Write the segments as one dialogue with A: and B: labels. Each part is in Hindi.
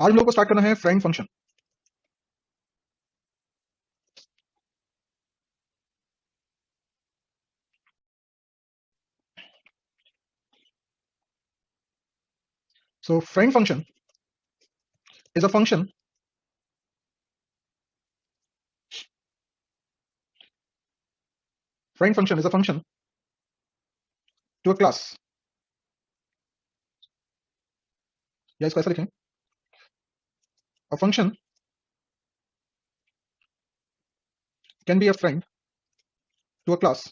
A: आज हम लोग को स्टार्ट करना है friend function. So friend function is a function friend function is a function to a class, या इसको ऐसा लिखें, a function can be a friend to a class,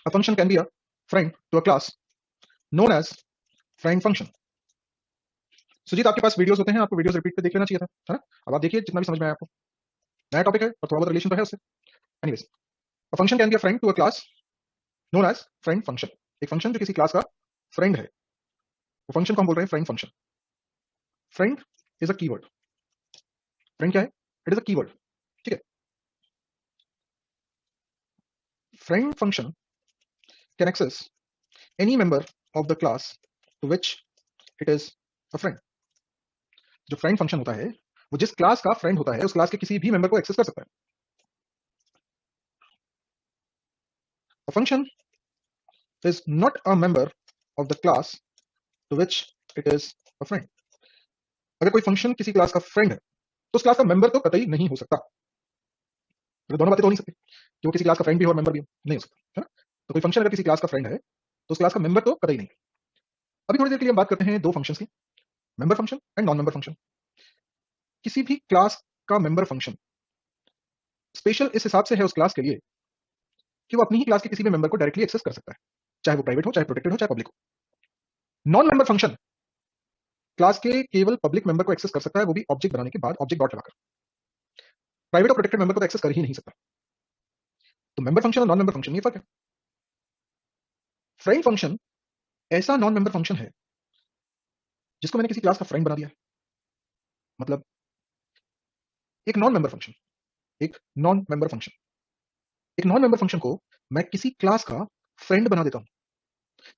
A: a function can be a friend to a class known as friend function. Sujeet, आपके पास वीडियोस होते हैं, आपको वीडियोस रिपीट पे देख लेना चाहिए था, है ना? अब आप देखिए जितना भी समझ में आया आपको। नया टॉपिक है और थोड़ा बहुत रिलेशन तो है उससे। Anyways, a function can be a friend to a class known as friend function. एक फंक्शन जो किसी क्लास का फ्रेंड है, वो फंक्शन को हम बोल रहे हैं friend function. Friend is a keyword. Friend क्या है? It is a keyword. ठीक है। Friend function can access any member of the class to which it is a friend। जो फ्रेंड फंक्शन होता है वो जिस क्लास का फ्रेंड होता है उस क्लास के किसी भी मेंबर को एक्सेस कर सकता है। A function is not a member of the class to which it is a friend। अगर कोई फंक्शन किसी क्लास का फ्रेंड है तो उस क्लास का मेंबर तो कतई नहीं हो सकता। तो दोनों बातें तो हो नहीं सकती कि वो किसी क्लास का फ्रेंड भी हो और मेंबर भी हो, नहीं हो सकता, है ना? तो कोई फंक्शन अगर किसी क्लास का फ्रेंड है तो उस क्लास का मेंबर तो कतई नहीं। अभी थोड़ी देर के लिए हम बात करते हैं दो फंक्शंस की, member function and non member function. किसी भी क्लास का मेंबर फंक्शन स्पेशल इस हिसाब से है उस क्लास के लिए कि वो अपनी ही क्लास के किसी भी मेंबर को डायरेक्टली एक्सेस कर सकता है, चाहे वो प्राइवेट हो, चाहे प्रोटेक्टेड हो, चाहे पब्लिक हो। नॉन मेंबर फंक्शन क्लास के केवल पब्लिक मेंबर को एक्सेस कर सकता है, वो भी ऑब्जेक्ट बनाने के बाद, ऑब्जेक्ट डॉट लगाकर। प्राइवेट और प्रोटेक्टेड मेंबर को तो एक्सेस कर ही नहीं सकता। तो मेंबर फंक्शन और नॉन मेंबर फंक्शन में फर्क है। फ्रेंड फंक्शन ऐसा नॉन मेंबर फंक्शन है जिसको मैंने किसी क्लास का फ्रेंड बना दिया है। मतलब एक नॉन मेंबर फंक्शन, एक नॉन मेंबर फंक्शन एक नॉन मेंबर फंक्शन को मैं किसी क्लास का फ्रेंड बना देता हूं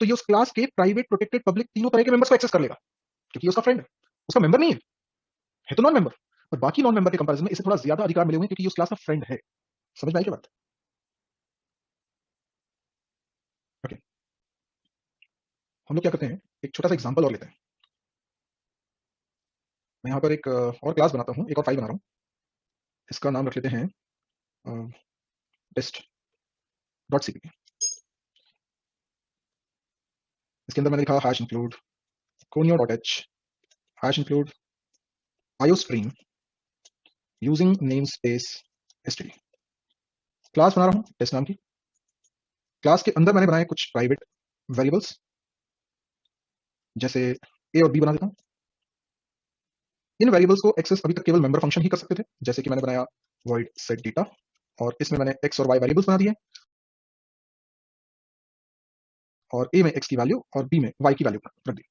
A: तो ये उस क्लास के प्राइवेट, प्रोटेक्टेड, पब्लिक तीनों तरह के मेंबर्स को एक्सेस कर लेगा, क्योंकि ये उसका फ्रेंड है, उसका मेंबर नहीं है तो नॉन मेंबर। और बाकी नॉन मेंबर के कंपैरिजन में इसे थोड़ा ज्यादा अधिकार मिले हुए हैं क्योंकि ये उस क्लास का फ्रेंड है। समझ में आई क्या बात? ओके, हम लोग क्या करते हैं, एक छोटा सा एग्जांपल और लेते हैं। मैं यहाँ पर एक और क्लास बनाता हूँ, एक और फाइल बना रहा हूँ। इसका नाम रख लेते हैं टेस्ट डॉट सीपीपी। इसके अंदर मैंने लिखा hash include conio dot H hash include iostream using name space std। Class बना रहा हूँ टेस्ट नाम की। क्लास के अंदर मैंने बनाए कुछ प्राइवेट वेरिएबल्स, जैसे ए और बी बना देता हूँ। इन वेरिएबल्स को एक्सेस अभी तक केवल मेंबर फंक्शन ही कर सकते थे, जैसे कि मैंने बनाया void set data और इसमें मैंने x और y वेरिएबल्स बना दिए और a में x की वैल्यू और b में y की वैल्यू रख दी।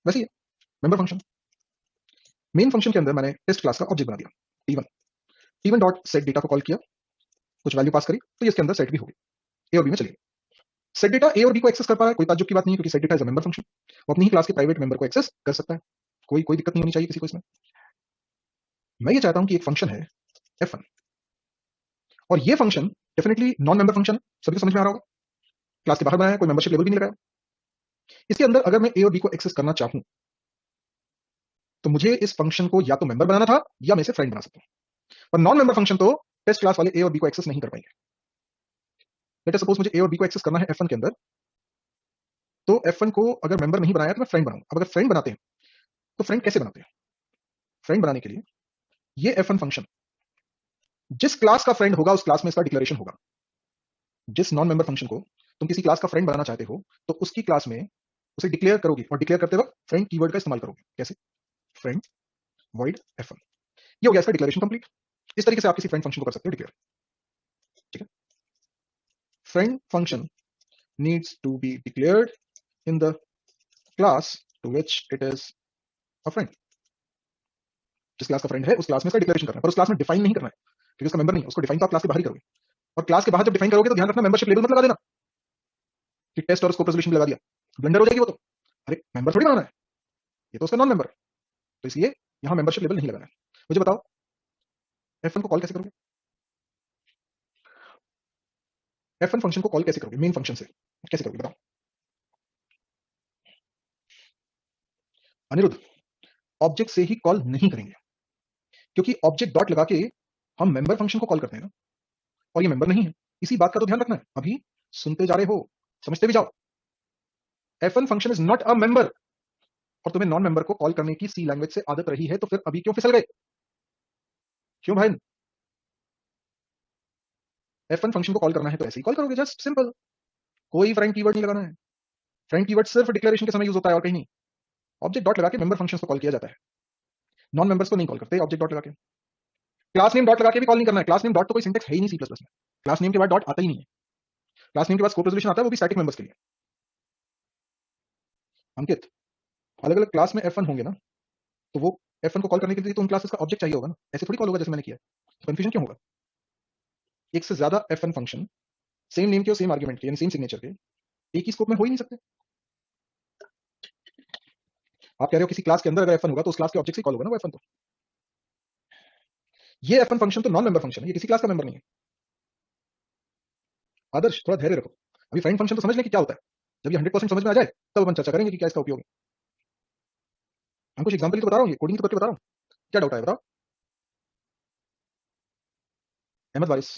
A: वैसे ही मेंबर फंक्शन मेन फंक्शन के अंदर मैंने टेस्ट क्लास का ऑब्जेक्ट बना दिया t1। t1 dot set data को कॉल किया, कुछ वैल्यू पास करी तो ये इसके अंदर सेट भी हो गई, ए और बी में चली गई। सेट डेटा ए और बी को एक्सेस कर पा रहा है, कोई ताज्जुब की बात नहीं है, क्योंकि set data is a member function, वो अपनी ही क्लास के प्राइवेट मेंबर को एक्सेस कर सकता है। कोई कोई दिक्कत नहीं होनी चाहिए किसी को इसमें। मैं ये चाहता हूं कि एक फंक्शन है f1 और ये function definitely non member function है, सभी को समझ में आ रहा होगा। क्लास के बाहर बनाया है, कोई मेंबरशिप लेबल भी नहीं लगाया। इसके अंदर अगर मैं ए और बी को एक्सेस करना चाहूं तो मुझे इस फंक्शन को या तो मेंबर बनाना था या मैं इसे फ्रेंड बना सकता हूं। पर नॉन मेंबर फंक्शन तो टेस्ट क्लास वाले ए और बी को एक्सेस नहीं कर पाएंगे। लेट अस सपोज मुझे ए और बी को एक्सेस करना है f1 के अंदर, तो f1 को अगर मेंबर नहीं बनाया तो मैं फ्रेंड बनाऊंगा। अब अगर फ्रेंड बनाते हैं तो फ्रेंड कैसे बनाते हैं? फ्रेंड बनाने के लिए ये f1 फंक्शन जिस क्लास का फ्रेंड होगा उस क्लास में इसका डिक्लेरेशन होगा। जिस नॉन मेंबर फंक्शन को तुम किसी क्लास का फ्रेंड बनाना चाहते हो तो उसकी क्लास में उसे डिक्लेयर करोगे और डिक्लेयर करते वक्त फ्रेंड कीवर्ड का इस्तेमाल करोगे। कैसे? Friend void f1। ये हो गया इसका डिक्लेरेशन कंप्लीट। इस तरीके से आप किसी फ्रेंड फंक्शन को कर सकते हो डिक्लेयर। ठीक है। Friend function needs to be declared in the class to which it is a friend. जिस क्लास का फ्रेंड है उस क्लास में इसका डिक्लेरेशन करना है, पर उस क्लास में डिफाइन नहीं करना है क्योंकि उसका मेंबर नहीं है। उसको डिफाइन तो आप क्लास के बाहर ही करोगे, और क्लास के बाहर जब डिफाइन करोगे तो ध्यान रखना मेंबरशिप लेबल मत लगा देना कि टेस्ट और स्कोप रेजोल्यूशन लगा दिया, ब्लेंडर हो जाएगी वो तो। अरे मेंबर थोड़ी बनाना है, ये तो उसका नॉन मेंबर है, तो इसलिए यहां मेंबरशिप लेवल नहीं लगाना है। मुझे बताओ F1 को कॉल कैसे करोगे? F1 फंक्शन को कॉल कैसे करोगे? मेन फंक्शन से कैसे करोगे बताओ? अनिरुद्ध, ऑब्जेक्ट से ही कॉल नहीं करेंगे, क्योंकि ऑब्जेक्ट डॉट लगा के हम मेंबर फंक्शन को कॉल करते हैं ना, और ये मेंबर नहीं है। इसी बात का तो ध्यान रखना है। अभी सुनते जा रहे हो, समझते भी जाओ। F1 function is not a member, और तुम्हें नॉन मेंबर को कॉल करने की सी लैंग्वेज से आदत रही है, तो फिर अभी क्यों फिसल गए? क्यों भाई? F1 फंक्शन को कॉल करना है तो ऐसे ही कॉल करोगे, जस्ट सिंपल। कोई फ्रेंड कीवर्ड नहीं लगाना है। फ्रेंड कीवर्ड सिर्फ डिक्लेरेशन के समय यूज होता है और कहीं नहीं। ऑब्जेक्ट डॉट लगा के मेंबर फंक्शंस को कॉल किया जाता है, नॉन मेंबर्स को नहीं कॉल करते ऑब्जेक्ट डॉट लगा के। क्लास नेम डॉट लगा के भी कॉल नहीं करना है। क्लास नेम डॉट तो कोई सिंटेक्स है ही नहीं सी प्लस प्लस में। क्लास नेम के बाद डॉट आता ही नहीं है। क्लास नेम के बाद स्कोप रेजोल्यूशन आता है, वो भी स्टैटिक मेंबर्स के लिए। अंकित, अलग अलग क्लास में F1 होंगे ना, तो वो F1 को कॉल करने के लिए तो उन क्लासेस का ऑब्जेक्ट चाहिए होगा ना, ऐसे थोड़ी कॉल होगा जैसे मैंने किया। तो कंफ्यूजन क्यों होगा? एक से ज्यादा F1 फंक्शन सेम नेम के और सेम आर्गुमेंट के यानी सेम सिग्नेचर के एक ही स्कोप में हो ही नहीं सकते। आप कह रहे हो किसी क्लास के अंदर अगर F1 होगा तो उस क्लास के ऑब्जेक्ट से कॉल होगा ना वो F1 तो। ये F1 फंक्शन तो नॉन मेंबर फंक्शन है, ये किसी क्लास का मेंबर नहीं है। आदर्श, थोड़ा धैर्य रखो। अभी फ्रेंड फंक्शन तो समझ लें कि क्या होता है। जब ये 100% समझ में आ जाए तब अपन चर्चा करेंगे कि क्या इसका उपयोग है। हम कुछ एग्जांपल तो बता रहा हूँ, ये कोडिंग तो करके बता रहा हूँ। क्या डाउट है बताओ? अहमद वारिस,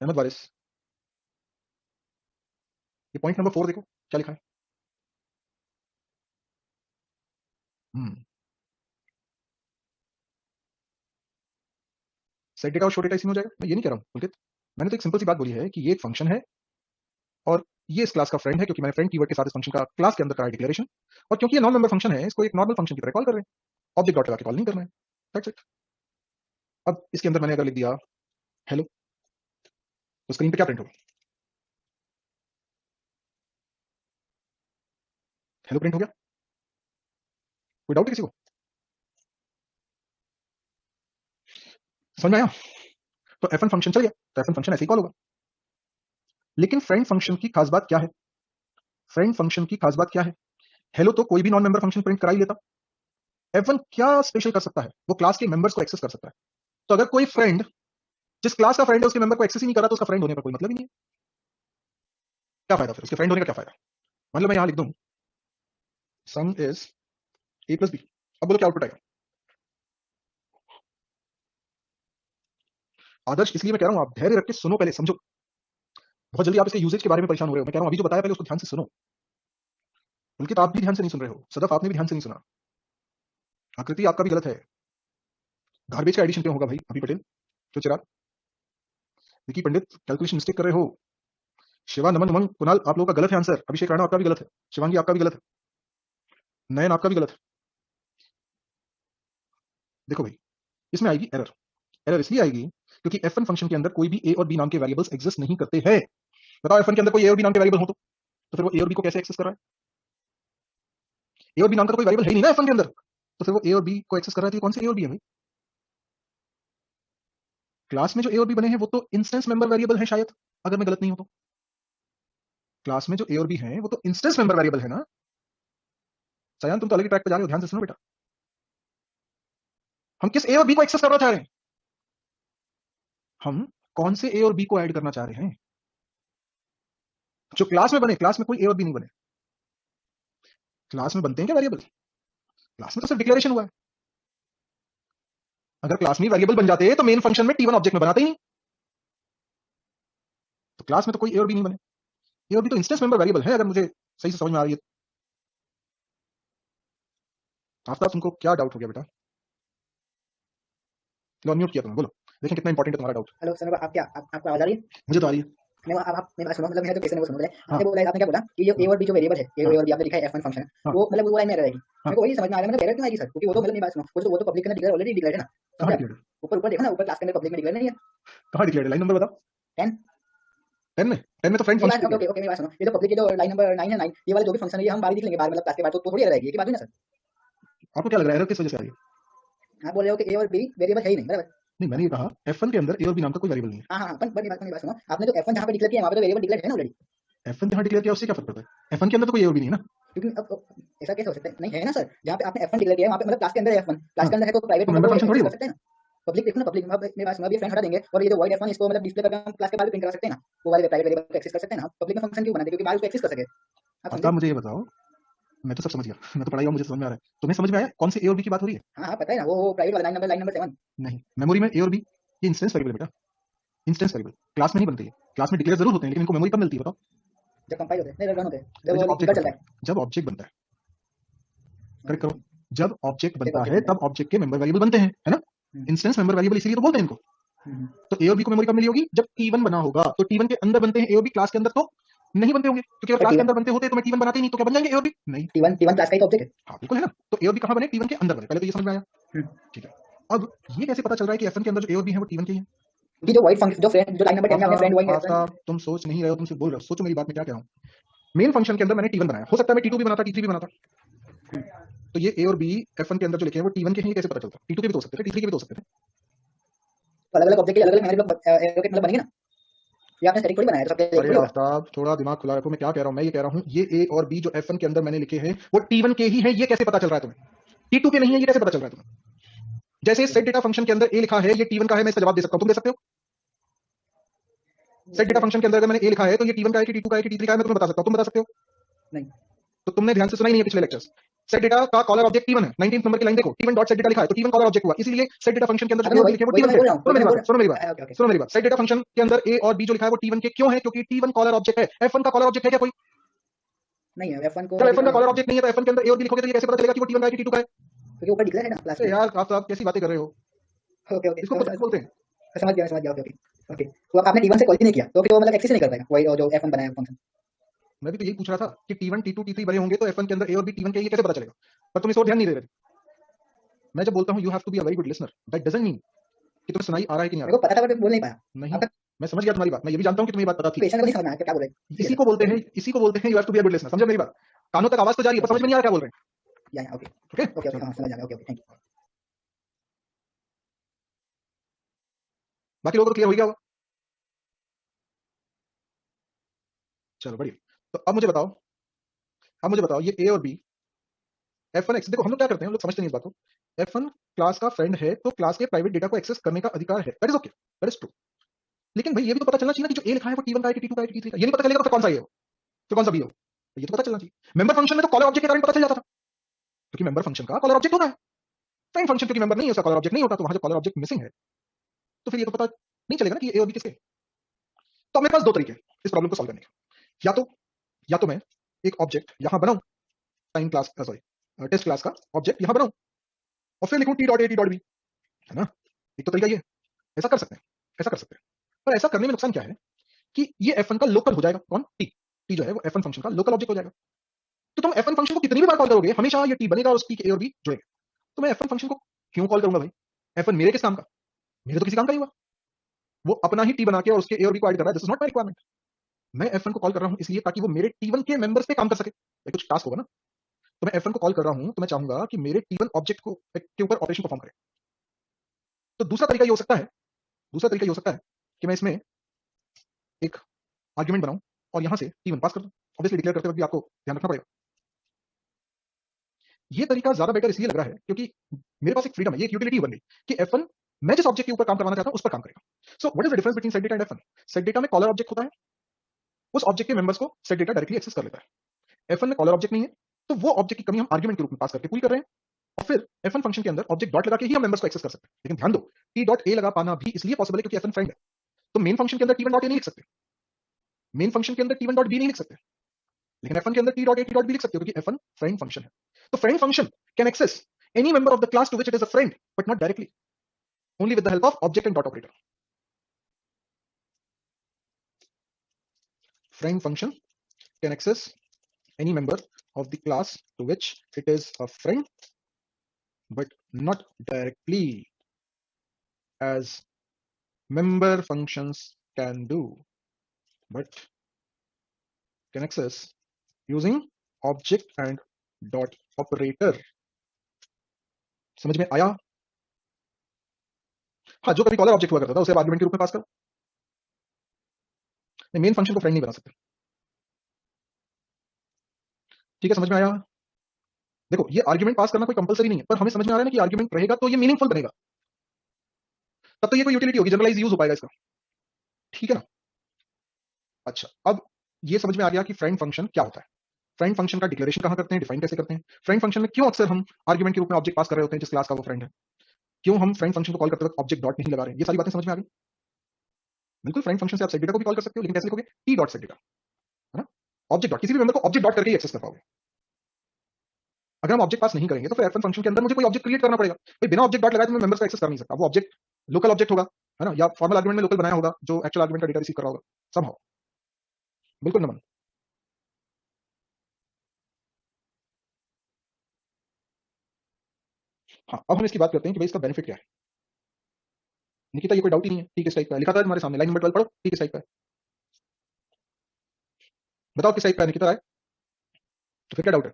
A: अहमद वारिस, ये पॉइंट नंबर 4 देखो क्या लिखा है। सेट डेटा और शो डेटा इसी में हो जाएगा। मैं ये नहीं कह रहा हूँ पुलकित, मैंने तो एक सिंपल सी बात बोली है कि ये एक फंक्शन है और ये इस क्लास का फ्रेंड है, क्योंकि मैंने फ्रेंड कीवर्ड के साथ इस फंक्शन का क्लास के अंदर करा है डिक्लेरेशन, और क्योंकि ये नॉन मेंबर फंक्शन है इसको एक नॉर्मल फंक्शन की तरह कॉल कर रहे हैं, ऑब्जेक्ट डॉट लगा के कॉल नहीं करना है। That's it. अब इसके अंदर मैंने अगर लिख दिया हेलो, तो स्क्रीन पे क्या प्रिंट होगा? हेलो प्रिंट हो गया। कोई डाउट है किसी को? समझ में आया? तो F1 फंक्शन चल गया, तो F1 फंक्शन ऐसे ही कॉल होगा। लेकिन फ्रेंड फंक्शन की खास बात क्या है? फ्रेंड फंक्शन की खास बात क्या है? हेलो तो कोई भी नॉन मेंबर फंक्शन प्रिंट करा ही लेता। F1 क्या स्पेशल कर सकता है? वो क्लास के मेंबर्स को एक्सेस कर सकता है। तो अगर कोई फ्रेंड जिस क्लास का फ्रेंड है उसके मेंबर को एक्सेस ही नहीं करा, तो उसका फ्रेंड होने का कोई मतलब ही नहीं है। क्या फायदा फिर उसके फ्रेंड होने का? क्या फायदा? मतलब मैं यहां लिख दूं sum is a plus B, अब बोलो क्या आउटपुट आएगा? आदर्श, इसलिए मैं कह रहा हूं आप धैर्य रख के सुनो, पहले समझो। बहुत जल्दी आप इसके यूजेज के बारे में परेशान हो रहे हो। मैं कह रहा हूं अभी जो बताया पहले उसको ध्यान से सुनो। बल्कि तो आप भी ध्यान से नहीं सुन रहे हो, सदफ आपने भी ध्यान से नहीं सुना। आकृति आपका भी गलत है। गार्बेज का एडिशन क्यों होगा भाई? अभी पटेल, क्यों चिराग, विकी पंडित, कैलकुलेशन मिस्टेक कर रहे हो। शिवा, नमन, उमंग, कुणाल, आप लोगों का गलत है आंसर। अभिषेक राणा आपका भी गलत है। शिवांगी आपका भी गलत है। नयन आपका भी गलत है। देखो भाई, इसमें आएगी एरर। एरर इसलिए आएगी क्योंकि F1 फंक्शन के अंदर कोई भी a और b नाम के वेरिएबल्स एग्जिस्ट नहीं करते हैं। बताओ F1 के अंदर कोई a और b नाम के वेरिएबल हो तो फिर वो a और b को कैसे एक्सेस कर रहा है? a और b नाम का तो कोई वेरिएबल है ही नहीं ना F1 के अंदर, तो फिर वो a और b को एक्सेस कर रहा है, तो कौन से a और b है भाई? क्लास में जो a और b बने हैं वो तो इंस्टेंस मेंबर वेरिएबल है शायद, अगर मैं गलत नहीं हूं तो। क्लास में जो a और b हैं वो तो इंस्टेंस मेंबर वेरिएबल है ना। सयान, तुम तो अलग ही ट्रैक पे जा रहे हो, ध्यान से सुनो बेटा। हम किस a और b को एक्सेस करना चाह रहे हैं? हम कौन से a और b को ऐड करना चाह रहे हैं? जो क्लास में बने। क्लास में कोई a और b नहीं बने। क्लास में बनते हैं क्या वेरिएबल? क्लास में तो सिर्फ डिक्लेरेशन हुआ है। अगर क्लास में वेरिएबल बन जाते तो मेन फंक्शन में T1 ऑब्जेक्ट में बनाते ही नहीं। तो क्लास में तो कोई a और b नहीं बने। a और b तो इंस्टेंस मेंबर वेरिएबल है, अगर मुझे सही से समझ में आ रही है। आफ्ताब, तुमको क्या डाउट हो गया बेटा? लो अनम्यूट किया तुमने, बोलो, देखें कितना इंपॉर्टेंट है तुम्हारा डाउट।
B: हेलो सर, आप क्या आपको आवाज आ रही है?
A: मुझे तो आ रही है।
B: मैं आप मेरी बात सुनो, मतलब मेरा जो क्वेश्चन है वो सुनो।
A: हाँ
B: आपने बोला, आपने क्या बोला कि जो a और b जो वेरिएबल है, a और b आपने लिखा है F1 फंक्शन,
A: हाँ
B: वो मतलब वो लाइन में एरर आएगी।
A: हाँ
B: मेरे को वही समझ में आ रहा है, मतलब एरर क्यों आएगी सर? क्योंकि वो तो मतलब मेरी बात सुनो, वो तो पब्लिक के अंदर डिक्लेयर ऑलरेडी डिक्लेयर है ना।
A: कहाँ
B: समझे आप?
A: डिक्लेयर्ड?
B: ऊपर ऊपर देखो ना, ऊपर क्लास के अंदर पब्लिक में डिक्लेयर नहीं है।
A: कहाँ डिक्लेयर्ड? लाइन नंबर बताओ।
B: 10
A: 10 में? 10 में तो फ्रेंड
B: मेरी
A: फंक्शन
B: बात, ओके ओके मेरी बात सुनो, ये जो पब्लिक के जो लाइन नंबर 9 है, 9 ये वाला जो भी फंक्शन है ये हम बाहर लिख लेंगे बाहर, मतलब क्लास के बाद तो थोड़ी एरर आएगी, ये की बात हुई ना सर?
A: आपको क्या लग रहा है एरर किस वजह से आ रही है?
B: आप बोल रहे हो कि a और b वेरिएबल है ही नहीं, बराबर?
A: नहीं, मैंने ये कहा F1 के अंदर a और b नाम का कोई वेरिएबल नहीं
B: हाँ हाँ, पर मेरी बात सुनो, आपने जो F1 जहाँ पे डिक्लेयर किया वहाँ पे तो वेरिएबल डिक्लेयर है ना ऑलरेडी।
A: है। F1 जहां डिक्लेयर किया उससे क्या फर्क पड़ता है? F1 के अंदर तो कोई a और b नहीं है ना।
B: क्योंकि अब ऐसा कैसे हो सकता है? नहीं है ना सर, जहाँ पे आपने F1 डिक्लेयर किया है वहाँ पे मतलब क्लास के अंदर है F1, क्लास
A: हाँ,
B: के अंदर है तो प्राइवेट
A: तो
B: मेंबर
A: मेंबर
B: को
A: फंक्शन थोड़ी
B: एक्सेस कर
A: हो।
B: सकते हैं ना। पब्लिक देखो ना, पब्लिक अब मेरे पास में अभी फ्रेंड हटा देंगे और ये जो void F1 इसको मतलब डिस्प्ले करके हम क्लास के बाहर प्रिंट करा सकते हैं ना, वो वाले प्राइवेट वेरिएबल को एक्सेस कर सकते हैं ना। पब्लिक में फंक्शन क्यों बनाते हैं? क्योंकि बाहर उसको एक्सेस कर सके। आप
A: आफ्ताब
B: समझे?
A: मुझे ये बताओ, मैं तो सब समझ गया, मैं तो पढ़ाई हूँ, मुझे समझ में आ रहा है, तुम्हें समझ में आया कौन सी ए और बी की बात हो रही है?
B: हाँ हाँ पता है ना, वो प्राइवेट वाला लाइन नंबर 7।
A: नहीं, मेमोरी में ए और बी ये इंस्टेंस वेरिएबल है बेटा, इंस्टेंस वेरिएबल क्लास में नहीं बनते, क्लास में डिक्लेयर जरूर होते हैं लेकिन इनको मेमोरी कब मिलती है बताओ?
B: जब कंपाइल होते हैं, नहीं रन होते हैं, जब
A: अरे
B: वो
A: जब ऑब्जेक्ट
B: निकल
A: बनता
B: चलता
A: है,
B: है।
A: जब ऑब्जेक्ट बनता है, करेक्ट करो,
B: हम्म,
A: जब ऑब्जेक्ट
B: जब
A: बनता
B: ऑब्जेक्ट
A: है
B: बनता है।
A: तब ऑब्जेक्ट के मेंबर वेरिएबल बनते हैं, है ना?
B: हम्म,
A: इंस्टेंस मेंबर वेरिएबल इसीलिए तो बोलते हैं इनको।
B: हम्म,
A: तो ए और बी को मेमोरी कब मिली होगी? जब टी1 बना होगा। तो टी1 के अंदर बनते हैं ए और बी, क्लास के अंदर तो नहीं बनते होंगे, क्योंकि अगर
B: पर
A: क्लास के
B: टी1
A: अंदर बनते होते तो मैं टी1 बनाते ही नहीं, तो क्या बन जाएंगे ए और बी? नहीं।
B: टी वन क्लास का ही तो ऑब्जेक्ट है।
A: हाँ बिल्कुल है ना, तो ए और बी कहाँ बने? टी1 के अंदर बने, पहले तो ये समझ में आया।
B: हम्म,
A: ठीक है, अब ये कैसे पता चल रहा है कि एफ1 के अंदर जो ए और बी है वो टी1 के ही है?
B: क्योंकि जो वाइड फंक्शन जो फ्रेंड जो लाइन नंबर 10 में आपने friend
A: Aftab
B: wide friend.
A: Aftab तुम सोच नहीं रहे हो, तुम सिर्फ बोल रहे हो, सोचो मेरी बात में क्या कह रहा हूँ। मेन फंक्शन के अंदर मैंने टी1 बनाया, हो सकता है मैं टी2 भी बनाता, टी3 भी बनाता, तो ये ए और बी एफ1 के अंदर जो लिखे हैं वो टी1 के हैं, ये कैसे पता चलता? टी2 के भी तो हो सकते थे, टी3 के भी तो हो सकते थे।
B: तो अलग अलग ऑब्जेक्ट के अलग अलग मेमोरी ब्लॉक एलोकेट मतलब बनेंगे ना। ये आपने स्टैटिक थोड़ी बनाया है, तो सबके एक
A: अरे
B: थोड़ी होगा।
A: आफ्ताब थोड़ा दिमाग खुला रखो, मैं क्या कह रहा हूँ, मैं ये कह रहा हूँ ये ए और बी जो एफ1 के अंदर मैंने लिखे हैं वो टी1 के ही हैं, ये कैसे पता चल रहा है तुम्हें? टी2 के नहीं है, ये कैसे पता चल रहा है तुम्हें? जैसे सेट डेटा फंक्शन के अंदर ए लिखा है, ये टी1 का है, मैं इसका जवाब दे सकता हूँ, तुम दे सकते हो? सेट डेटा फंक्शन के अंदर अगर मैंने ए लिखा है तो ये टी1 का है कि टी2 का है कि टी3 का है, मैं तुम्हें बता सकता हूँ, तुम बता सकते हो?
B: नहीं,
A: तो तुमने ध्यान से सुना ही नहीं है पिछले लेक्चर्स। सेट डेटा का कॉलर ऑब्जेक्ट टी1 है, 19 नंबर की लाइन देखो, टी1 डॉट सेट डेटा लिखा है तो टी1 कॉलर ऑब्जेक्ट हुआ, इसीलिए सेट डेटा फंक्शन के अंदर
B: हाँ
A: जो
B: तो
A: ए
B: मैं
A: और बी
B: वही
A: लिखे हैं वो
B: वही तो
A: टी1
B: मैं
A: के
B: बोल
A: हैं।
B: रहा हूँ,
A: सुनो
B: वही तो
A: मेरी
B: मैं बोल
A: बात,
B: रहा
A: सुनो मेरी बात,
B: हूँ। Okay okay.
A: सुनो मेरी बात। सेट डेटा फंक्शन के अंदर ए और बी जो लिखा है वो टी1 के क्यों है? क्योंकि टी1 कॉलर ऑब्जेक्ट है। एफ1 का कॉलर ऑब्जेक्ट है क्या कोई?
B: नहीं है, F1 को
A: जब
B: ऑब्जेक्ट
A: एफ1 का
B: नहीं है,
A: कॉलर ऑब्जेक्ट नहीं है तो एफ1 के अंदर ए और बी लिखोगे तो ये कैसे पता चलेगा कि वो टी1 का है कि टी2 का है?
B: क्योंकि ऊपर डिक्लेयर है ना क्लास
A: अरे
B: के।
A: यार आप कैसी बातें कर रहे हो,
B: ओके ओके,
A: इसको
B: समझ
A: खुद
B: समझ
A: बोलते हैं।
B: समझ गया, समझ गया। Okay okay okay. तो अब आपने टी1 से क्वालिटी नहीं किया तो फिर वो मतलब एक्सेस ही नहीं कर पाएगा, वही जो F1 बनाया फंक्शन।
A: मैं भी तो यही पूछ रहा था कि टी1 टी2 टी3 बने होंगे तो एफ1 के अंदर ए और बी टी1 के ये कैसे पता चलेगा, पर तुम इस ओर ध्यान नहीं दे रहे थे। मैं जब बोलता हूँ you have to be a very good listener, that doesn't mean कि तुम्हें सुनाई आ रहा है कि नहीं आ
B: मेरे को
A: रहा।
B: पता था पर बोल नहीं पाया।
A: नहीं,
B: आपका
A: मैं समझ गया तुम्हारी बात, मैं ये भी जानता हूँ कि तुम्हें ये बात पता थी।
B: क्वेश्चन नहीं समझ में आया क्या बोल रहे हैं, ठीक है
A: इसी
B: सर,
A: को बोलते
B: कोई
A: हैं,
B: नहीं।
A: इसी को बोलते हैं you have to be a good listener, समझे मेरी बात? कानों तक आवाज तो जा रही है पर समझ में नहीं आ रहा क्या बोल रहे हैं।
B: या ओके
A: ओके
B: ओके ओके,
A: चलो,
B: हाँ समझ आ गया। Okay okay, thank you.
A: बाकी लोगों को क्लियर हो गया होगा। चलो बढ़िया, तो अब मुझे बताओ ये ए और बी एफ वन एक्स, देखो हम लोग क्या करते हैं, हम लोग समझते नहीं इस बात को। एफ वन क्लास का फ्रेंड है तो क्लास के प्राइवेट डेटा को एक्सेस करने का अधिकार है, that is okay, that is true. लेकिन भाई ये भी तो पता चलना चाहिए ना कि जो ए लिखा है वो टी1 का है कि टी2 का है कि टी3 का, ये नहीं पता चलेगा तो फिर कौन सा है वो, फिर कौन सा बी है वो, ये तो पता चलना चाहिए। मेंबर फंक्शन में तो कॉलर ऑब्जेक्ट के कारण पता चल जाता था, क्योंकि मेंबर फंक्शन का कॉलर ऑब्जेक्ट होता है। फ्रेंड फंक्शन क्योंकि मेंबर नहीं है उसका कॉलर ऑब्जेक्ट नहीं होता, तो वहां जो कॉलर ऑब्जेक्ट मिसिंग है तो फिर ये तो पता नहीं चलेगा ना कि ये ए और बी किसके। तो मेरे पास दो तरीके हैं इस प्रॉब्लम को सॉल्व करने के। या तो मैं एक ऑब्जेक्ट यहां बनाऊं, time class sorry test class का ऑब्जेक्ट यहां बनाऊं और फिर लिखूं T dot A T dot B, है ना? एक तो तरीका ये, ऐसा कर सकते हैं, ऐसा कर सकते हैं। पर ऐसा करने में नुकसान क्या है कि ये F1 का लोकल हो जाएगा, कौन? टी। टी जो है वो F1 फंक्शन का लोकल ऑब्जेक्ट हो जाएगा। तो तुम F1 फंक्शन को कितनी भी बार कॉल करोगे हमेशा ये टी बनेगा और उसकी ए और बी जुड़ेगा। तो मैं F1 फंक्शन को क्यों कॉल करूंगा भाई? F1 मेरे किस काम का? मेरे तो किसी काम का नहीं हुआ, वो अपना ही टी बना के और उसके ए और बी को ऐड कर रहा है, this is not my requirement. मैं F1 को कॉल कर रहा हूं इसलिए ताकि वो मेरे टी1 के मेंबर्स पे काम कर सके, ये कुछ टास्क होगा ना। तो मैं F1 को कॉल कर रहा हूं तो मैं चाहूंगा कि मेरे टी1 ऑब्जेक्ट को के ऊपर ऑपरेशन परफॉर्म करे। तो दूसरा तरीका ये हो सकता है, दूसरा तरीका ये हो सकता है कि मैं इसमें एक आर्ग्यूमेंट बनाऊं और यहां से टी1 पास कर दूं। ऑब्वियसली डिक्लेयर करते वक्त भी आपको ध्यान रखना पड़ेगा। ये तरीका ज्यादा बेटर इसलिए लग रहा है क्योंकि मेरे पास एक फ्रीडम है, ये एक यूटिलिटी बन गई कि F1 मैं जिस ऑब्जेक्ट के ऊपर काम करवाना चाहता हूं उस पर काम करेगा। So what is the difference between set data and F1? Set data में कॉलर ऑब्जेक्ट होता है, उस ऑब्जेक्ट के मेंबर्स को सेट डेटा डायरेक्टली एक्सेस कर लेता है। F1 में कॉलर ऑब्जेक्ट नहीं है, तो वो ऑब्जेक्ट की कमी हम आर्ग्यूमेंट के रूप में पास करके पूरी कर रहे हैं और फिर F1 फंक्शन के अंदर ऑब्जेक्ट डॉट लगा के ही हम मेंबर्स को एक्सेस कर सकते हैं। लेकिन ध्यान दो, टी डॉट ए लगा पाना भी इसलिए पॉसिबल है क्योंकि F1 फ्रेंड है। तो मेन फंक्शन के अंदर टी1 डॉट ए नहीं लिख सकते, मेन फंक्शन के अंदर टी1 डॉट बी नहीं लिख सकते, लेकिन F1 के अंदर T dot A T dot B लिख सकते हो क्योंकि F1 फ्रेंड फंक्शन है। तो friend function can access any member of the class to which it is a friend but not directly, only with the help of object and dot operator. Friend function can access any member of the class to which it is a friend but not directly as member functions can do, but can access using object and dot operator. समझ में आया? हाँ, जो कभी कॉलर ऑब्जेक्ट हुआ करता था उसे आर्गुमेंट के रूप में पास करो। मेन फंक्शन को फ्रेंड नहीं बना सकते। ठीक है, समझ में आया? देखो ये आर्ग्यूमेंट पास करना कोई कंपलसरी नहीं है, पर हमें समझ में आ रहा है ना कि आर्ग्यूमेंट रहेगा तो ये मीनिंगफुल बनेगा, तब तो ये कोई यूटिलिटी होगी, जनरलाइज यूज हो पाएगा इसका। ठीक है ना? अच्छा, अब ये समझ में आ गया कि फ्रेंड फंक्शन क्या होता है, फ्रेंड फंक्शन का डिक्लेरेशन कहां करते हैं, डिफाइन कैसे करते हैं, फ्रेंड फंक्शन में क्यों अक्सर हम आर्ग्यूमेंट के रूप में ऑब्जेक्ट पास कर रहे होते हैं जिस क्लास का वो फ्रेंड है, क्यों हम फ्रेंड फंक्शन को कॉल करते वक्त ऑब्जेक्ट डॉट नहीं लगा रहे हैं, ये सारी बातें समझ में आ गई। बिल्कुल, फ्रेंड फंक्शन से आप सेट डेटा को भी कॉल कर सकते हो, लेकिन कैसे लिखोगे, टी डॉट सेट डेटा, है ना? ऑब्जेक्ट डॉट, किसी भी मेंबर को ऑब्जेक्ट डॉट करके ही एक्सेस कर पाओगे। अगर हम ऑब्जेक्ट पास नहीं करेंगे तो फिर F1 फंक्शन के अंदर मुझे कोई ऑब्जेक्ट क्रिएट करना पड़ेगा, भाई बिना ऑब्जेक्ट डॉट लगाए तो मैं मेंबर्स को एक्सेस कर नहीं सकता, वो ऑब्जेक्ट लोकल ऑब्जेक्ट होगा, है ना, या फॉर्मल आर्गुमेंट में लोकल बनाया होगा जो एक्चुअल आर्गुमेंट का डेटा रिसीव कर रहा होगा समहाउ। बिल्कुल नमन। हाँ, अब हम इसकी बात करते हैं कि भाई इसका बेनिफिट क्या है। निकिता ये कोई डाउट ही नहीं है, ठीक है, इस टाइप का है, लिखा था तुम्हारे सामने, लाइन नंबर 12 पढ़ो, ठीक है, इस टाइप का है, बताओ किस टाइप का है निकिता राय, तो फिर क्या डाउट है,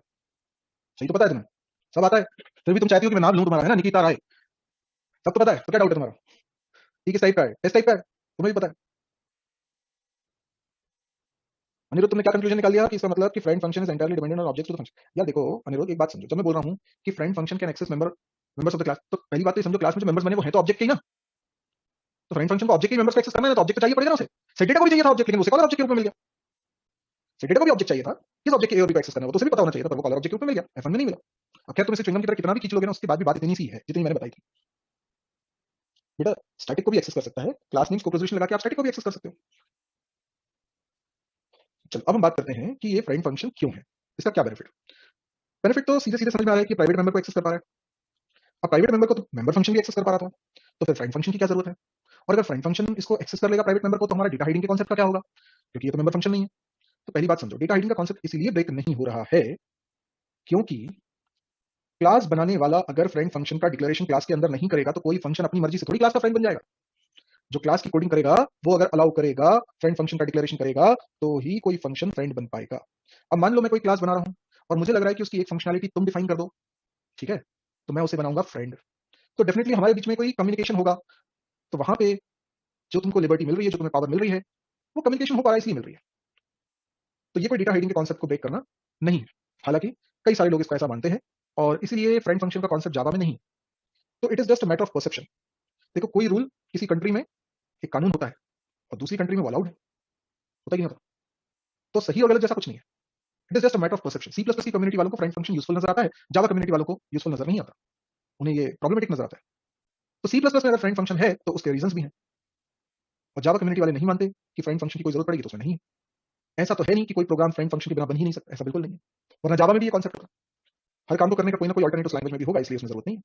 A: सही तो पता है तुम्हें, सब आता है, फिर भी तुम चाहती हो कि मैं नाम लूं तुम्हारा, है ना, निकिता राय, सब तो पता है, तो क्या डाउट है तुम्हारा, ठीक है, इस टाइप का है, इस टाइप का है, तुम्हें भी पता है। अनिरुद्ध, तुमने क्या कंक्लूजन निकाल लिया कि इसका मतलब कि friend function is entirely dependent on objects to the function. यार देखो अनिरुद्ध, एक बात समझो, जब मैं बोल रहा हूँ कि friend function can access members of the class, तो पहली बात तो ये समझो, क्लास में जो मेंबर्स बने वो हैं तो ऑब्जेक्ट के ही ना, तो फ्रेंड फंक्शन को ऑब्जेक्ट के मेंबर्स को एक्सेस करना है तो ऑब्जेक्ट चाहिए पड़ेगा ना उसे, सेट डेटा को भी चाहिए था ऑब्जेक्ट, लेकिन उसे कॉलर ऑब्जेक्ट के रूप में मिल गया, सेट डेटा को भी ऑब्जेक्ट चाहिए था, किस ऑब्जेक्ट के ए और बी को एक्सेस करना है वो तो उसे भी पता होना चाहिए था, पर वो कॉलर ऑब्जेक्ट के रूप में मिल गया, F1 में नहीं मिला। अब खैर तुम इसे च्युइंगम की तरह कितना भी खींच लोगे ना, उसके बाद भी बात इतनी सी है जितनी मैंने बताई थी। बेटा स्टैटिक को भी एक्सेस कर सकता है, क्लास नेम्स को प्रोपोजिशन लगा के आप स्टैटिक को भी एक्सेस कर सकते हो। चलो अब हम बात करते हैं कि ये फ्रेंड फंक्शन क्यों है, इसका क्या बेनिफिट। बेनिफिट तो सीधे सीधे समझ में आ रहा है कि प्राइवेट मेंबर को एक्सेस कर पा रहा है, अब प्राइवेट मेंबर को तो मेंबर फंक्शन भी एक्सेस कर पा रहा था, तो फिर फ्रेंड फंक्शन की क्या जरूरत है, और अगर फ्रेंड फंक्शन इसको एक्सेस कर लेगा प्राइवेट मेंबर को, तो हमारा डेटा हाइडिंग के कॉन्सेप्ट का क्या होगा, क्योंकि ये तो मेंबर फंक्शन नहीं है। तो पहली बात समझो, डेटा हाइडिंग का कॉन्सेप्ट इसीलिए ब्रेक नहीं हो रहा है क्योंकि क्लास बनाने वाला अगर फ्रेंड फंक्शन का डिक्लेरेशन क्लास के अंदर नहीं करेगा तो कोई फंक्शन अपनी मर्जी से थोड़ी क्लास का फ्रेंड बन जाएगा, जो क्लास की कोडिंग करेगा वो अगर अलाउ करेगा, फ्रेंड फंक्शन का डिक्लेरेशन करेगा, तो ही कोई फंक्शन फ्रेंड बन पाएगा। अब मान लो मैं कोई क्लास बना रहा हूं और मुझे लग रहा है कि उसकी एक फंक्शनैलिटी तुम डिफाइन कर दो, ठीक है, तो मैं उसे बनाऊंगा फ्रेंड, तो डेफिनेटली हमारे बीच में कोई कम्युनिकेशन होगा, तो वहां पे जो तुमको लिबर्टी मिल रही है, जो तुम्हें पावर मिल रही है, वो कम्युनिकेशन हो पा रहा है इसलिए मिल रही है। तो ये कोई डेटा हाइडिंग के कॉन्सेप्ट को ब्रेक करना नहीं है, हालांकि कई सारे लोग इसको ऐसा मानते हैं, और इसीलिए फ्रेंड फंक्शन का कॉन्सेप्ट जावा में नहीं। तो it is just a matter of perception. देखो कोई रूल किसी कंट्री में एक कानून होता है और दूसरी कंट्री में वो अलाउड है, होता ही नहीं होता, तो सही और गलत जैसा कुछ नहीं है, it is just a matter of perception. C plus plus की कम्युनिटी वालों को फ्रेंड फंक्शन यूजफुल नजर आता है, जावा कम्युनिटी वालों को यूजफुल नजर नहीं आता, उन्हें ये प्रॉब्लमेटिक नजर आता है। तो सी प्लस प्लस में अगर फ्रेंड फंक्शन है तो उसके रीजंस भी हैं, और जावा कम्युनिटी वाले नहीं मानते कि फ्रेंड फंक्शन की कोई जरूरत पड़ेगी, तो उसमें नहीं है। ऐसा तो है नहीं कि कोई प्रोग्राम फ्रेंड फंक्शन के बिना बन ही नहीं सकता, ऐसा बिल्कुल नहीं है, वरना जावा में भी ये कॉन्सेप्ट होगा, हर काम को करने का कोई ना कोई अल्टरनेटिव लैंग्वेज में भी होगा, इसलिए उसमें जरूरत नहीं है।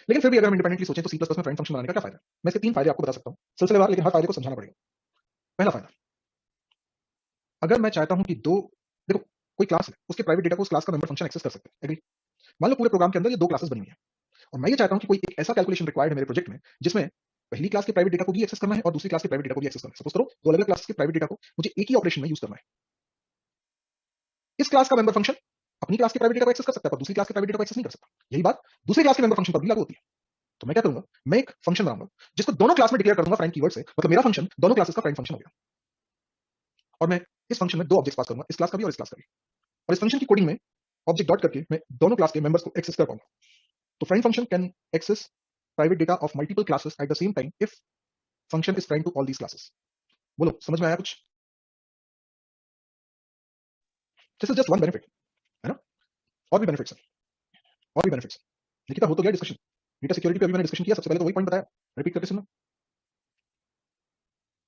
A: लेकिन फिर भी अगर हम इंडिपेंडेंटली सोचें तो सी प्लस प्लस में फ्रेंड फंक्शन बनाने का क्या फायदा है, मैं इसके 3 फायदे आपको बता सकता हूं सिलसिलेवार, लेकिन हर फायदे को समझाना पड़ेगा। पहला फायदा, अगर मैं चाहता हूं कि दो, देखो कोई क्लास है, उसके प्राइवेट डेटा को उस क्लास का मेंबर फंक्शन एक्सेस कर सकते हैं, एग्री। मान लो पूरे प्रोग्राम के अंदर ये 2 क्लासेस बनी हुई है, और मैं ये चाहता हूं कि कोई एक ऐसा कैलकुलेशन रिक्वायर्ड है मेरे प्रोजेक्ट में जिसमें पहली क्लास के प्राइवेट डेटा को भी एक्सेस करना है और दूसरी क्लास के प्राइवेट डेटा को भी एक्सेस करना है। सपोज करो 2 अलग अलग क्लासेस के प्राइवेट डेटा को मुझे एक ही ऑपरेशन में यूज करना है, इस क्लास का मेंबर फंक्शन अपनी क्लास के प्राइवेट डेटा को एक्सेस कर सकता है पर दूसरी क्लास के प्राइवेट डेटा को एक्सेस नहीं कर सकता, यही बात दूसरी क्लास के मेंबर फंक्शन पर भी लागू होती है। तो मैं क्या करूंगा, मैं एक फंक्शन बनाऊंगा जिसको दोनों क्लास में डिक्लेयर कर दूंगा फ्रेंड कीवर्ड से, मतलब मेरा फंक्शन दोनों क्लासेस का फ्रेंड फंक्शन हो गया, और मैं इस फंक्शन में 2 ऑब्जेक्ट्स पास करूंगा, इस क्लास का भी और इस क्लास का भी, और इस फंक्शन की कोडिंग में ऑब्जेक्ट डॉट करके मैं दोनों क्लास के मेंबर्स को एक्सेस कर पाऊंगा। तो friend function can access private data of multiple classes at the same time if function is friend to all these classes. बोलो समझ में आया कुछ? This is just one benefit, है ना, और भी बेनिफिट्स हैं, और भी बेनिफिट्स। निकिता हो तो गया डिस्कशन, डेटा सिक्योरिटी पे अभी मैंने डिस्कशन किया, सबसे पहले तो वही पॉइंट बताया, रिपीट करके सुनना।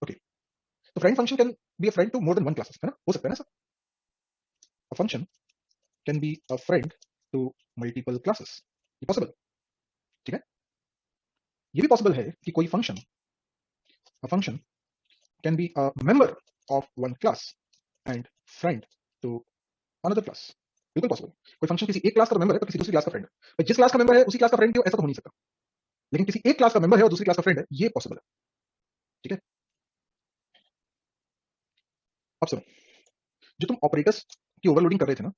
A: ओके, तो friend function can be a friend to more than one classes, है ना, हो सकता है ना sir, a function can be a friend to multiple classes, ये पॉसिबल, ठीक है। ये भी पॉसिबल है कि कोई फंक्शन, a function can be a member of one class and friend to another class, बिल्कुल पॉसिबल। कोई फंक्शन किसी एक क्लास का मेंबर है तो किसी दूसरी क्लास का फ्रेंड है, जिस क्लास का मेंबर है उसी क्लास का फ्रेंड भी हो ऐसा तो हो नहीं सकता, लेकिन किसी एक क्लास का मेंबर है और दूसरी क्लास का फ्रेंड है, ये पॉसिबल है, ठीक है। अब सुनो, जो तुम ऑपरेटर्स की ओवरलोडिंग कर रहे थे ना,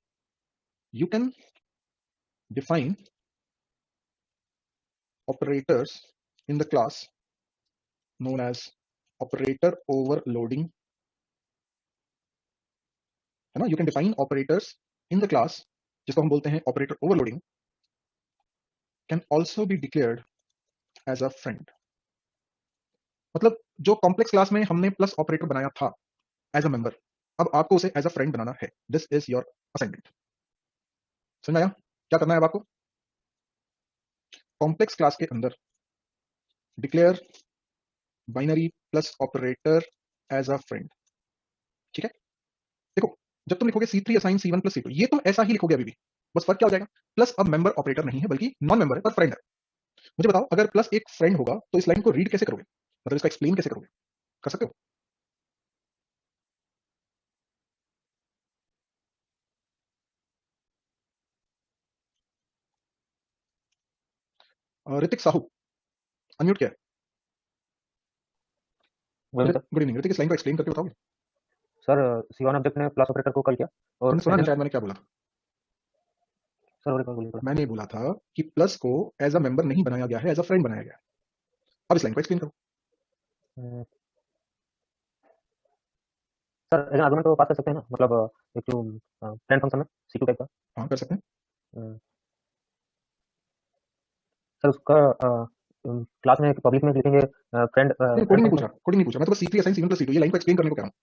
A: you can define operators in the class known as operator overloading, है ना, you can define operators in the class, जिसको हम बोलते हैं operator overloading, can also be declared as a friend. मतलब जो कॉम्प्लेक्स क्लास में हमने प्लस ऑपरेटर बनाया था एज अ मेंबर, अब आपको उसे एज अ फ्रेंड बनाना है। This is your assignment. समझ आया क्या करना है अब आपको? कॉम्प्लेक्स क्लास के अंदर declare binary plus operator as a friend. ठीक है, देखो, जब तुम लिखोगे C3 assign C1 plus C2, ये तो ऐसा ही लिखोगे अभी भी, बस फर्क क्या हो जाएगा, प्लस अब मेंबर ऑपरेटर नहीं है बल्कि नॉन मेंबर है पर फ्रेंड है। मुझे बताओ, अगर प्लस एक फ्रेंड होगा तो इस लाइन को रीड कैसे करोगे, मतलब इसका एक्सप्लेन कैसे करोगे? कर सकते हो? ऋतिक साहू अनम्यूट किया है।
C: Good sir.
A: Good evening Hrithik, इस लाइन को एक्सप्लेन करके बताओगे?
C: सर C1 ऑब्जेक्ट ने प्लस ऑपरेटर को कॉल किया और
A: तुमने सुना नहीं शायद मैंने क्या बोला?
C: सर और एक बार बोलिए थोड़ा।
A: मैंने बोला था कि प्लस को एज अ मेंबर नहीं बनाया गया है, एज अ फ्रेंड बनाया गया है। अब इस लाइन को एक्सप्लेन करो।
C: सर एज आर्गुमेंट तो पास कर सकते हैं ना, मतलब एक जो फ्रेंड फंक्शन है C2 टाइप का।
A: हाँ कर सकते हैं।
C: सर उसका क्लास में पब्लिक में लिखेंगे फ्रेंड
A: कोडिंग नहीं पूछा, कोडिंग नहीं पूछा, मैं तो बस C3 assign C1 plus C2 ये लाइन को एक्सप्लेन करने को कह रहा हूँ।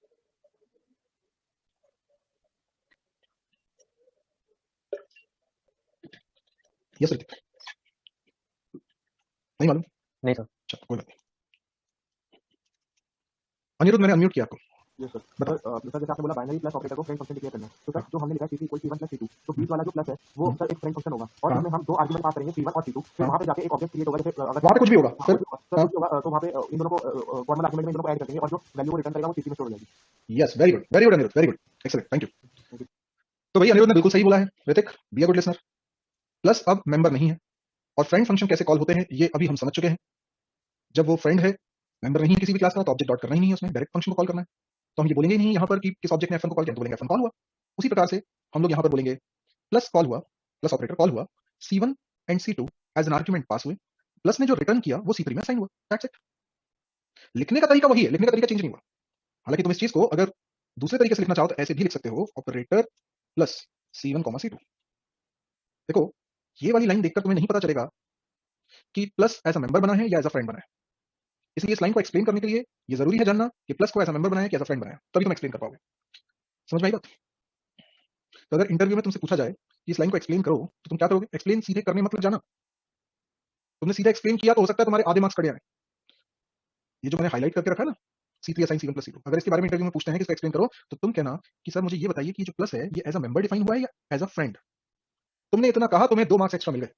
A: यस ऋतिक, नहीं मालूम?
C: नहीं सर।
A: चलो कोई बात नहीं। अनिरुद्ध, मैंने अनम्यूट किया आपको।
D: Yes sir.
A: बताओ।
D: सर जैसे आपने बोला बाइनरी प्लस ऑपरेटर को फ्रेंड फंक्शन डिक्लेयर करना है, तो सर जो हमने लिखा है C3 = C1 + C2, तो बीच वाला जो प्लस है वो सर एक फ्रेंड फंक्शन होगा और
A: हाँ।
D: इसमें हम दो आर्गुमेंट पास करेंगे C1 और C2, फिर
A: हाँ।
D: वहां पे जाके एक ऑब्जेक्ट क्रिएट होगा, जैसे अगर
A: वहां पे कुछ भी होगा
D: सर
A: फिर।
D: सर कुछ भी होगा तो वहां पे इन दोनों को फॉर्मल आर्गुमेंट में इन दोनों को ऐड कर देंगे और जो वैल्यू वो रिटर्न करेगा वो C3 में स्टोर हो जाएगी।
A: Yes, very good Aniruddh, very good, excellent, thank you. तो भाई अनिरुद्ध ने बिल्कुल सही बोला है। Hrithik, be a good listener. Plus अब मेंबर नहीं है और फ्रेंड फंक्शन कैसे कॉल होते हैं ये अभी हम समझ चुके हैं। जब वो फ्रेंड है, मेंबर नहीं है किसी भी क्लास का, तो ऑब्जेक्ट डॉट करना ही नहीं है, उसमें डायरेक्ट फंक्शन को कॉल करना है। तो हम ये बोलेंगे ही नहीं यहाँ पर कि किस ऑब्जेक्ट ने F1 को कॉल किया, तो बोलेंगे F1 कॉल हुआ। उसी प्रकार से हम लोग यहाँ पर बोलेंगे प्लस कॉल हुआ, प्लस ऑपरेटर कॉल हुआ, C1 and C2 as an argument pass हुए, प्लस ने जो रिटर्न किया वो C3 में असाइन हुआ। That's it. लिखने का तरीका वही है, लिखने का तरीका चेंज नहीं हुआ। हालांकि तुम इस चीज को अगर दूसरे तरीके से लिखना चाहो तो ऐसे भी लिख सकते हो, ऑपरेटर प्लस C1, C2। देखो, ये वाली लाइन देखकर तुम्हें नहीं पता चलेगा कि प्लस एज अ मेंबर बना है या एज अ फ्रेंड बना है। इसलिए इस लाइन को एक्सप्लेन करने के लिए ये जरूरी है जानना कि प्लस को एज अ मेंबर बनाया कि एज अ फ्रेंड बनाया, तभी तुम एक्सप्लेन कर पाओगे। समझ में आई बात? तो अगर इंटरव्यू में तुमसे पूछा जाए कि इस लाइन को एक्सप्लेन करो, तो तुम क्या करोगे? एक्सप्लेन सीधे करने मतलब जाना। तुमने सीधा एक्सप्लेन किया तो हो सकता है तुम्हारे आधे मार्क्स कट जाए। ये जो मैंने हाईलाइट करके रखा ना, C3 असाइन C1 + C2, अगर इसके बारे में इंटरव्यू में पूछते हैं कि इसको एक्सप्लेन करो, तो तुम कहना कि सर मुझे ये बताइए कि जो प्लस है ये एज अ मेंबर डिफाइन हुआ है या एज अ फ्रेंड। तुमने इतना कहा, तुम्हें 2 मार्क्स एक्स्ट्रा मिल गए।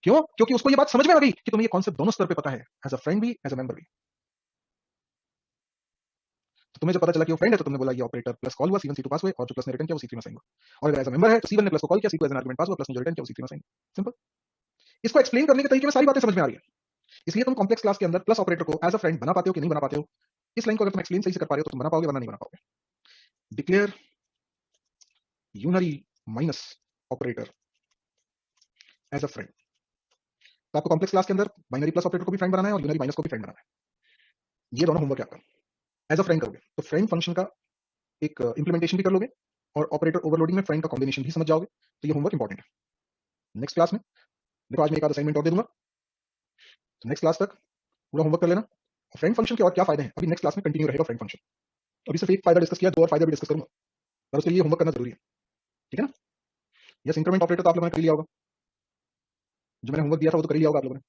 A: क्यों? क्योंकि उसको ये बात समझ में आ गई कि तुम्हें ये कॉन्सेप्ट दोनों स्तर पे पता है, एज अ फ्रेंड भी, एज अ मेंबर भी। तो तुम्हें जब पता चला कि वो फ्रेंड है तो तुमने बोला ये ऑपरेटर प्लस कॉल हुआ, C1 C2 पास हुए और जो प्लस ने रिटर्न किया वो C3 में असाइन हुआ। और अगर एज अ मेंबर है तो C1 ने प्लस को कॉल किया, C2 एज एन आर्गुमेंट पास हुआ, प्लस ने जो रिटर्न किया वो C3 में असाइन। सिंपल। इसको एक्सप्लेन करने के तरीके में सारी बातें समझ में आ रही है। इसलिए तुम कॉम्प्लेक्स क्लास के अंदर प्लस ऑपरेटर को एज अ फ्रेंड बना पाते हो कि नहीं बना पाते हो, इस लाइन को अगर तुम एक्सप्लेन सही से कर पा रहे हो तो तुम बना पाओगे, वरना नहीं बना पाओगे। Declare unary minus operator as a friend. तो आपको कॉम्प्लेक्स क्लास के अंदर बाइनरी प्लस ऑपरेटर को भी फ्रेंड बनाना है और यूनरी माइनस को भी फ्रेंड बनाना है। ये दोनों होमवर्क है आपका। एज अ फ्रेंड करोगे तो फ्रेंड फंक्शन का एक इंप्लीमेंटेशन भी कर लोगे और ऑपरेटर ओवरलोडिंग में फ्रेंड का कॉम्बिनेशन भी समझ जाओगे। तो ये होमवर्क इंपॉर्टेंट है। नेक्स्ट क्लास में देखो, आज मैं एक आध असाइनमेंट और दे दूंगा, तो नेक्स्ट क्लास तक पूरा होमवर्क कर लेना। फ्रेंड फंक्शन के और क्या फायदे हैं अभी नेक्स्ट क्लास में कंटिन्यू रहेगा। फ्रेंड फंक्शन अभी सिर्फ एक फायदा डिस्कस किया, 2 और फायदा भी डिस्कस करूंगा, पर उसके लिए होमवर्क करना जरूरी है। ठीक है ना? यस, इंक्रीमेंट ऑपरेटर तो आप लोगों ने कर लिया होगा, जो मैंने होमवर्क दिया था वो तो कर ही लिया होगा आप लोगों ने।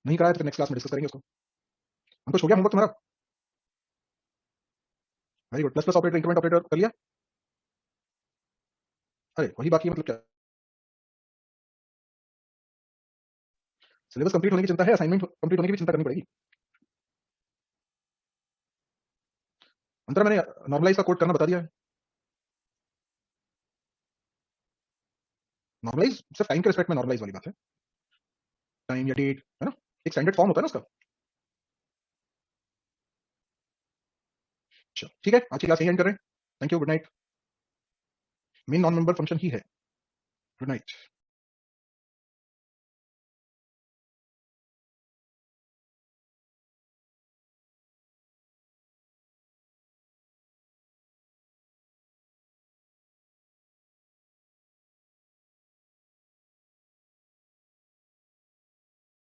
A: नहीं कराया तो नेक्स्ट क्लास में डिस्कस करेंगे उसको। अंकुश, हो गया होमवर्क तुम्हारा? Very good. Plus plus operator, increment operator कर लिया? अरे वही बाकी है, मतलब क्या? सिलेबस कंप्लीट होने की चिंता है, असाइनमेंट कंप्लीट होने की भी चिंता करनी पड़ेगी। अंतर मैंने नॉर्मलाइज का कोड करना बता दिया है। नॉर्मलाइज सिर्फ टाइम के रिस्पेक्ट में नॉर्मलाइज वाली बात है, टाइम या डेट है ना, एक स्टैंडर्ड फॉर्म होता है ना उसका। चलो ठीक है, आज की क्लास यही एंड कर रहे हैं। Thank you, good night. Main non member function ही है। Good night.